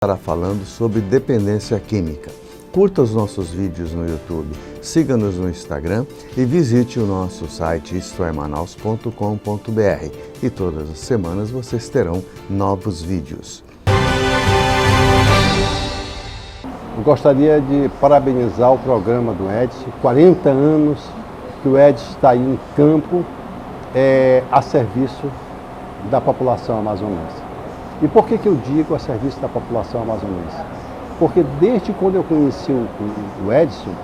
Estará falando sobre dependência química. Curta os nossos vídeos no YouTube, siga-nos no Instagram e visite o nosso site istoemanaus.com.br e todas as semanas vocês terão novos vídeos. Eu gostaria de parabenizar o programa do Edson, 40 anos que o Edson está aí em campo a serviço da população amazonense. E por que eu digo a serviço da população amazonense? Porque desde quando eu conheci o Edson,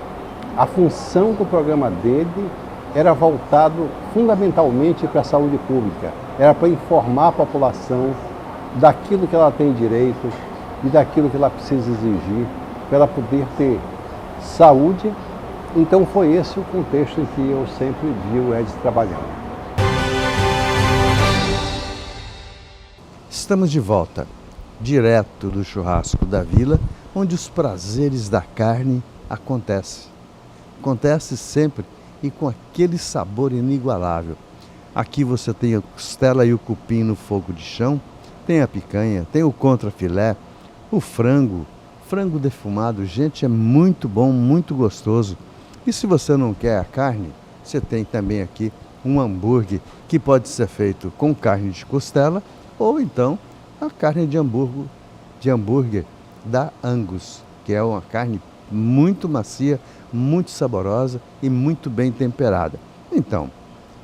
a função do programa dele era voltado fundamentalmente para a saúde pública. Era para informar a população daquilo que ela tem direito e daquilo que ela precisa exigir para ela poder ter saúde. Então foi esse o contexto em que eu sempre vi o Edson trabalhando. Estamos de volta, direto do churrasco da vila, onde os prazeres da carne acontecem. Acontece sempre e com aquele sabor inigualável. Aqui você tem a costela e o cupim no fogo de chão, tem a picanha, tem o contrafilé, o frango defumado. Gente, é muito bom, muito gostoso. E se você não quer a carne, você tem também aqui um hambúrguer que pode ser feito com carne de costela ou então a carne de hambúrguer da Angus, que é uma carne muito macia, muito saborosa e muito bem temperada. Então,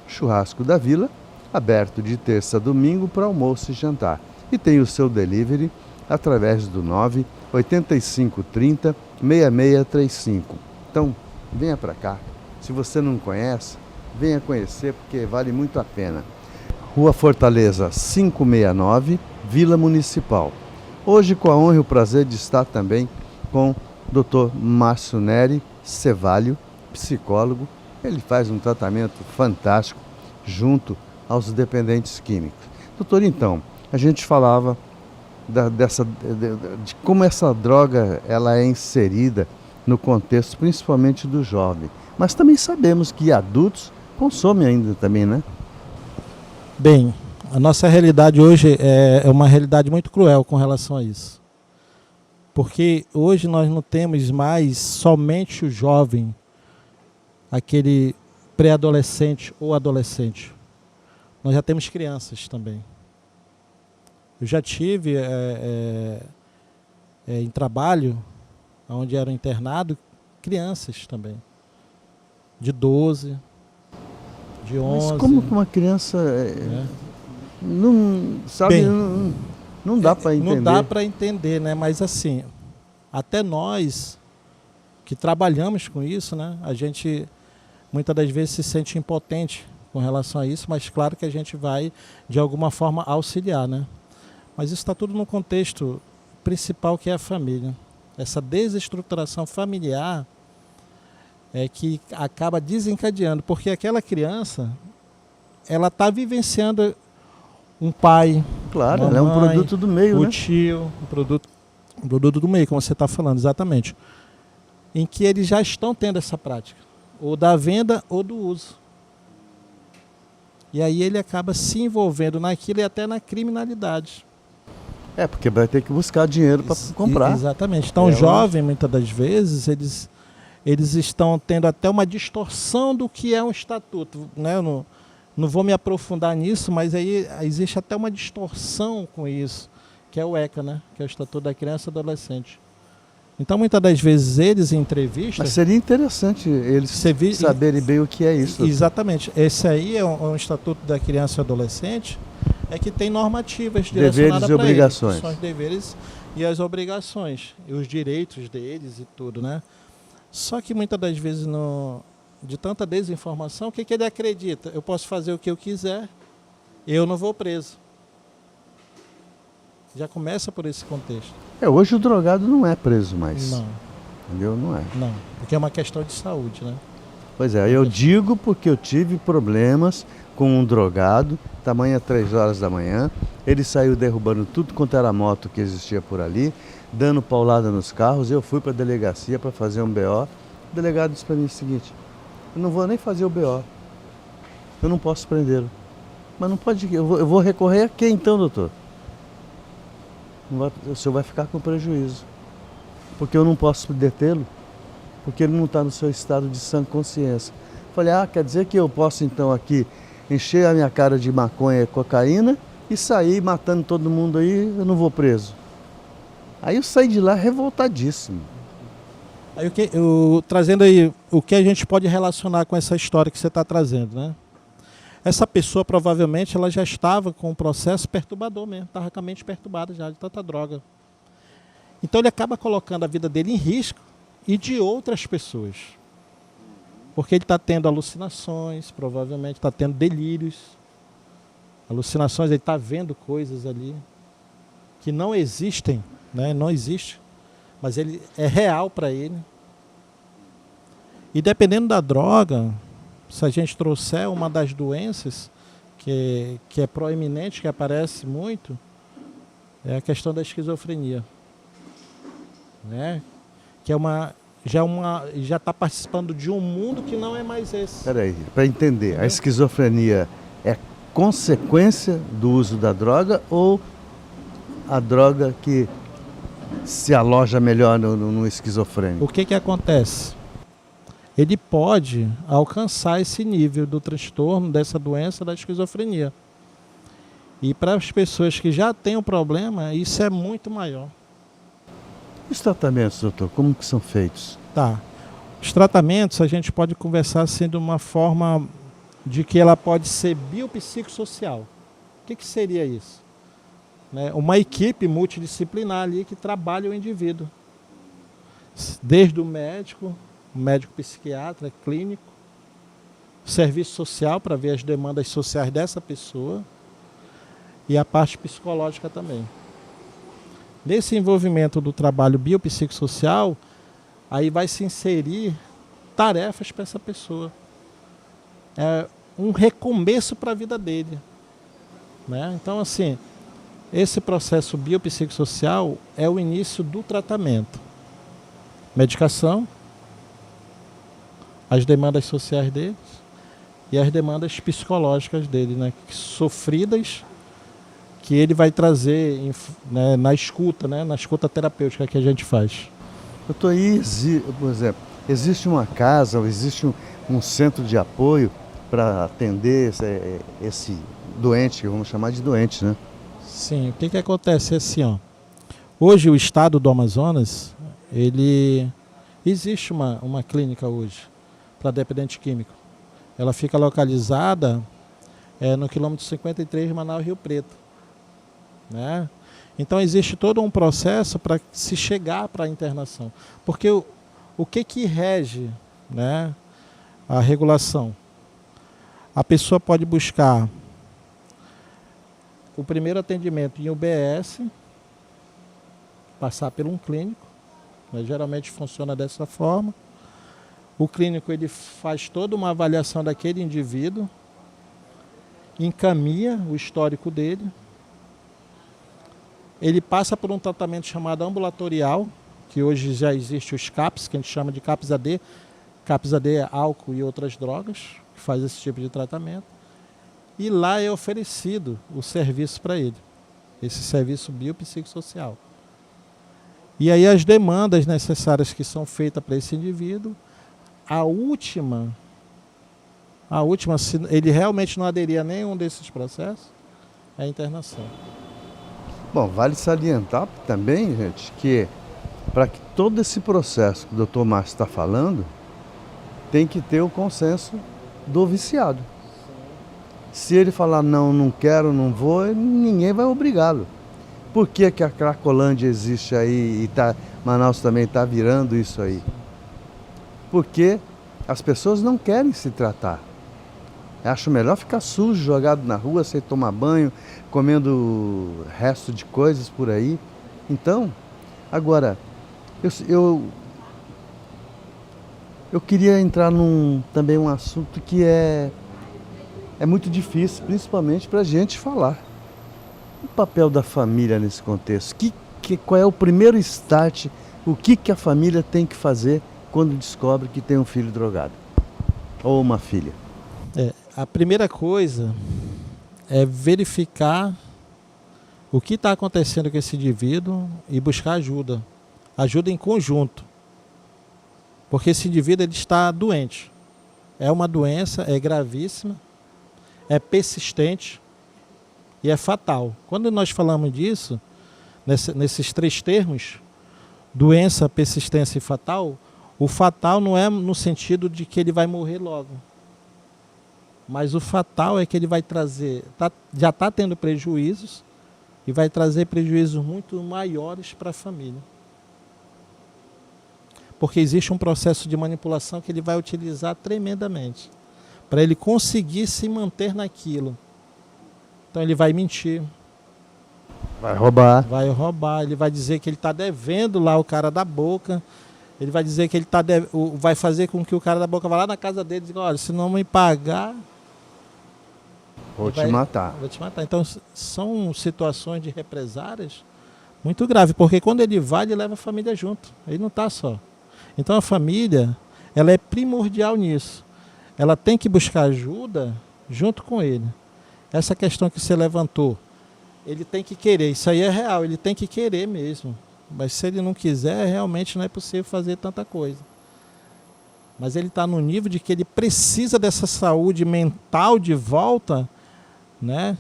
churrasco da vila, aberto de terça a domingo para almoço e jantar. E tem o seu delivery através do 98530 6635. Então, venha para cá. Se você não conhece, venha conhecer porque vale muito a pena. Rua Fortaleza 569, Vila Municipal. Hoje, com a honra e o prazer de estar também com o Dr. Márcio Neri Cevalho, psicólogo. Ele faz um tratamento fantástico junto aos dependentes químicos. Doutor, então, a gente falava de como essa droga ela é inserida no contexto, principalmente do jovem. Mas também sabemos que adultos consomem ainda também, né? Bem, a nossa realidade hoje é uma realidade muito cruel com relação a isso. Porque hoje nós não temos mais somente o jovem, aquele pré-adolescente ou adolescente. Nós já temos crianças também. Eu já tive em trabalho, onde era internado, crianças também, de 12, de 11. Mas como que uma criança não sabe, bem, não dá para entender. Não dá para entender, né? Mas assim, até nós que trabalhamos com isso, né? A gente muitas das vezes se sente impotente com relação a isso, mas claro que a gente vai de alguma forma auxiliar, né? Mas isso está tudo no contexto principal que é a família. Essa desestruturação familiar é que acaba desencadeando, porque aquela criança, ela está vivenciando um pai, claro, uma ela mãe, é um produto do meio, o né? tio, um produto do meio, como você está falando, exatamente. Em que eles já estão tendo essa prática, ou da venda ou do uso. E aí ele acaba se envolvendo naquilo e até na criminalidade. Porque vai ter que buscar dinheiro para comprar. Exatamente. Então, o jovem, muitas das vezes, eles estão tendo até uma distorção do que é um estatuto, né? Eu não vou me aprofundar nisso, mas aí existe até uma distorção com isso, que é o ECA, né? Que é o Estatuto da Criança e Adolescente. Então, muitas das vezes, eles em entrevistas... Mas seria interessante eles saberem bem o que é isso. Exatamente. Esse aí é um Estatuto da Criança e Adolescente, que tem normativas deveres direcionadas e obrigações. São os deveres e as obrigações, e os direitos deles e tudo, né? Só que muitas das vezes, de tanta desinformação, o que ele acredita? Eu posso fazer o que eu quiser, eu não vou preso. Já começa por esse contexto. Hoje o drogado não é preso mais. Não. Entendeu? Não é. Não, porque é uma questão de saúde, né? Pois é, eu digo porque eu tive problemas com um drogado, tamanho 3 horas da manhã, ele saiu derrubando tudo quanto era moto que existia por ali, dando paulada nos carros. Eu fui para a delegacia para fazer um BO. O delegado disse para mim o seguinte: eu não vou nem fazer o BO, eu não posso prendê-lo. Mas não pode, eu vou recorrer a quem então, doutor? o senhor vai ficar com prejuízo. Porque eu não posso detê-lo, porque ele não está no seu estado de sã consciência. Falei, quer dizer que eu posso então aqui encher a minha cara de maconha e cocaína e sair matando todo mundo aí, eu não vou preso. Aí eu saí de lá revoltadíssimo. Aí trazendo aí o que a gente pode relacionar com essa história que você está trazendo, né? Essa pessoa provavelmente ela já estava com um processo perturbador mesmo, estava com a mente perturbada já de tanta droga. Então ele acaba colocando a vida dele em risco e de outras pessoas. Porque ele está tendo alucinações, provavelmente está tendo delírios. Alucinações, ele está vendo coisas ali que não existem, né? Não existe, mas ele é real para ele. E dependendo da droga, se a gente trouxer uma das doenças que é proeminente, que aparece muito, é a questão da esquizofrenia, né? Que é já está participando de um mundo que não é mais esse. Peraí, para entender, entendeu? A esquizofrenia é consequência do uso da droga ou a droga que se aloja melhor no esquizofrênico? O que acontece? Ele pode alcançar esse nível do transtorno, dessa doença da esquizofrenia. E para as pessoas que já têm o problema, isso é muito maior. Os tratamentos, doutor, como que são feitos? Tá. Os tratamentos a gente pode conversar assim de uma forma de que ela pode ser biopsicossocial. O que seria isso? Né? Uma equipe multidisciplinar ali que trabalha o indivíduo. Desde o médico psiquiatra, clínico, serviço social para ver as demandas sociais dessa pessoa e a parte psicológica também. Nesse envolvimento do trabalho biopsicossocial, aí vai se inserir tarefas para essa pessoa. É um recomeço para a vida dele, né? Então, assim, esse processo biopsicossocial é o início do tratamento. Medicação, as demandas sociais deles e as demandas psicológicas dele, né? Sofridas, que ele vai trazer né, na escuta terapêutica que a gente faz. Doutor, aí, por exemplo, existe uma casa ou existe um centro de apoio para atender esse doente, que vamos chamar de doente, né? Sim, o que acontece é assim, ó. Hoje o estado do Amazonas, existe uma clínica hoje para dependente químico. Ela fica localizada no quilômetro 53 de Manaus, Rio Preto. Né? Então existe todo um processo para se chegar para a internação. Porque o que rege, né, a regulação? A pessoa pode buscar o primeiro atendimento em UBS, passar por um clínico, né? Geralmente funciona dessa forma. O clínico ele faz toda uma avaliação daquele indivíduo, encaminha o histórico dele, ele passa por um tratamento chamado ambulatorial, que hoje já existe os CAPS, que a gente chama de CAPS-AD. CAPS-AD é álcool e outras drogas, que faz esse tipo de tratamento. E lá é oferecido o serviço para ele, esse serviço biopsicossocial. E aí as demandas necessárias que são feitas para esse indivíduo, a última, se ele realmente não aderir a nenhum desses processos, é a internação. Bom, vale salientar também, gente, que para que todo esse processo que o Dr. Márcio está falando, tem que ter o consenso do viciado. Se ele falar não quero, não vou, ninguém vai obrigá-lo. Por que a Cracolândia existe aí e Manaus também está virando isso aí? Porque as pessoas não querem se tratar. Acho melhor ficar sujo, jogado na rua, sem tomar banho, comendo resto de coisas por aí. Então, agora, eu queria entrar também um assunto que é muito difícil, principalmente para a gente falar. O papel da família nesse contexto. Qual é o primeiro start? O que a família tem que fazer quando descobre que tem um filho drogado? Ou uma filha? A primeira coisa é verificar o que está acontecendo com esse indivíduo e buscar ajuda. Ajuda em conjunto. Porque esse indivíduo ele está doente. É uma doença, é gravíssima, é persistente e é fatal. Quando nós falamos disso, nesses 3 termos, doença, persistência e fatal, o fatal não é no sentido de que ele vai morrer logo. Mas o fatal é que ele vai trazer, já está tendo prejuízos e vai trazer prejuízos muito maiores para a família. Porque existe um processo de manipulação que ele vai utilizar tremendamente para ele conseguir se manter naquilo. Então ele vai mentir. Vai roubar. Vai roubar, ele vai dizer que ele está devendo lá o cara da boca. Ele vai dizer que ele vai fazer com que o cara da boca vá lá na casa dele e diga, olha, se não me pagar... Vou te matar. Vou te matar. Então são situações de represárias muito graves, porque quando ele vai, ele leva a família junto. Ele não está só. Então a família, ela é primordial nisso. Ela tem que buscar ajuda junto com ele. Essa questão que você levantou, ele tem que querer. Isso aí é real, ele tem que querer mesmo. Mas se ele não quiser, realmente não é possível fazer tanta coisa. Mas ele está no nível de que ele precisa dessa saúde mental de volta, né?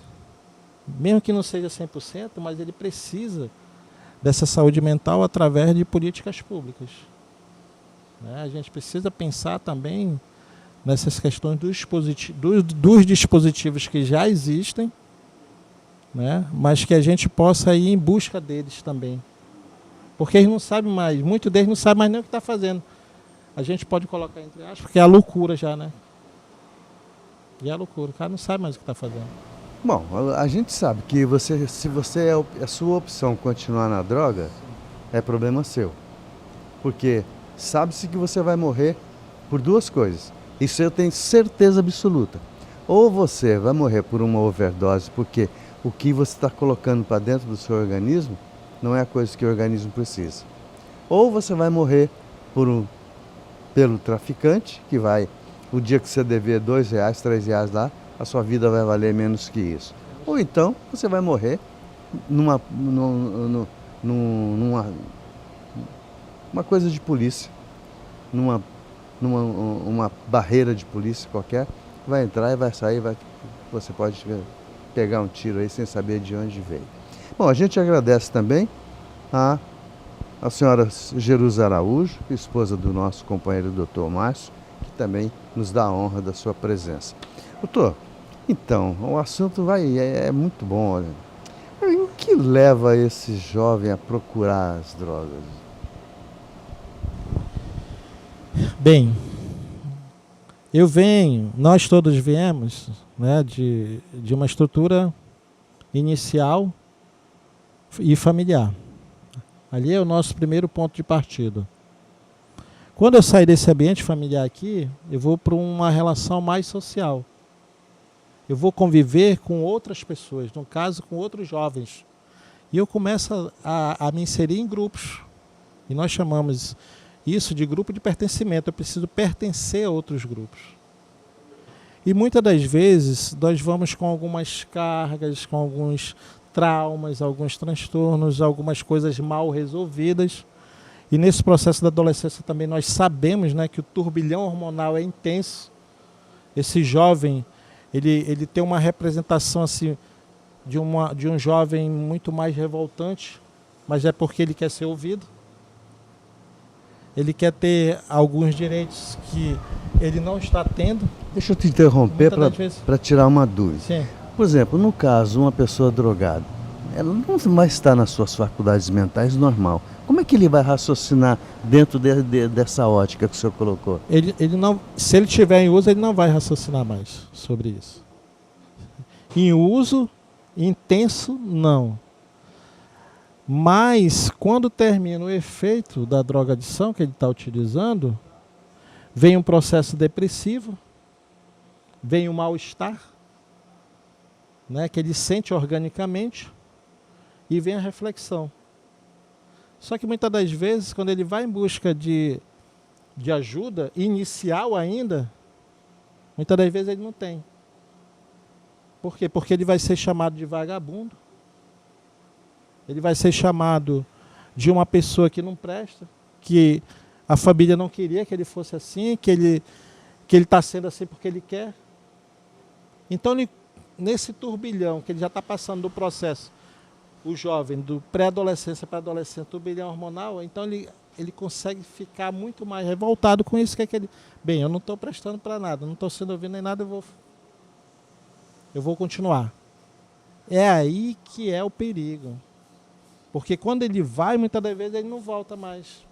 Mesmo que não seja 100%, mas ele precisa dessa saúde mental através de políticas públicas. Né? A gente precisa pensar também nessas questões dos dispositivos que já existem, né? Mas que a gente possa ir em busca deles também. Porque eles não sabem mais, muitos deles não sabem mais nem o que está fazendo. A gente pode colocar entre aspas, porque é a loucura já, né? E é a loucura, o cara não sabe mais o que está fazendo. Bom, a gente sabe que se você a sua opção continuar na droga, é problema seu. Porque sabe-se que você vai morrer por 2 coisas. Isso eu tenho certeza absoluta. Ou você vai morrer por uma overdose, porque o que você está colocando para dentro do seu organismo não é a coisa que o organismo precisa. Ou você vai morrer pelo traficante, que vai, o dia que você dever R$2, R$3 lá, a sua vida vai valer menos que isso. Ou então você vai morrer numa coisa de polícia, numa barreira de polícia qualquer, vai entrar e vai sair, você pode pegar um tiro aí sem saber de onde veio. Bom, a gente agradece também a senhora Jerusa Araújo, esposa do nosso companheiro Dr. Márcio, que também nos dá a honra da sua presença. Doutor, então, o assunto é muito bom. Olha. E o que leva esse jovem a procurar as drogas? Bem, nós todos viemos, né, de uma estrutura inicial e familiar. Ali é o nosso primeiro ponto de partida. Quando eu sair desse ambiente familiar aqui, eu vou para uma relação mais social. Eu vou conviver com outras pessoas, no caso com outros jovens. E eu começo a me inserir em grupos. E nós chamamos isso de grupo de pertencimento. Eu preciso pertencer a outros grupos. E muitas das vezes nós vamos com algumas cargas, com alguns traumas, alguns transtornos, algumas coisas mal resolvidas. E nesse processo da adolescência também nós sabemos, né, que o turbilhão hormonal é intenso. Esse jovem, ele tem uma representação assim, de um jovem muito mais revoltante, mas é porque ele quer ser ouvido. Ele quer ter alguns direitos que ele não está tendo. Deixa eu te interromper para tirar uma dúvida. Sim. Por exemplo, no caso, uma pessoa drogada, ela não vai estar nas suas faculdades mentais normal. Como é que ele vai raciocinar dentro dessa ótica que o senhor colocou? Ele não, se ele estiver em uso, ele não vai raciocinar mais sobre isso. Em uso intenso, não. Mas, quando termina o efeito da drogadição que ele está utilizando, vem um processo depressivo, vem um mal-estar, né, que ele sente organicamente, e vem a reflexão. Só que muitas das vezes, quando ele vai em busca de ajuda, inicial ainda, muitas das vezes ele não tem. Por quê? Porque ele vai ser chamado de vagabundo, Ele vai ser chamado de uma pessoa que não presta, que a família não queria que ele fosse assim, que ele está sendo assim porque ele quer. Então, nesse turbilhão que ele já está passando do processo, o jovem, do pré-adolescência para adolescência, turbilhão hormonal, então ele consegue ficar muito mais revoltado com isso, que ele, bem, eu não estou prestando para nada, não estou sendo ouvido nem nada, eu vou continuar. É aí que é o perigo. Porque quando ele vai, muitas das vezes ele não volta mais.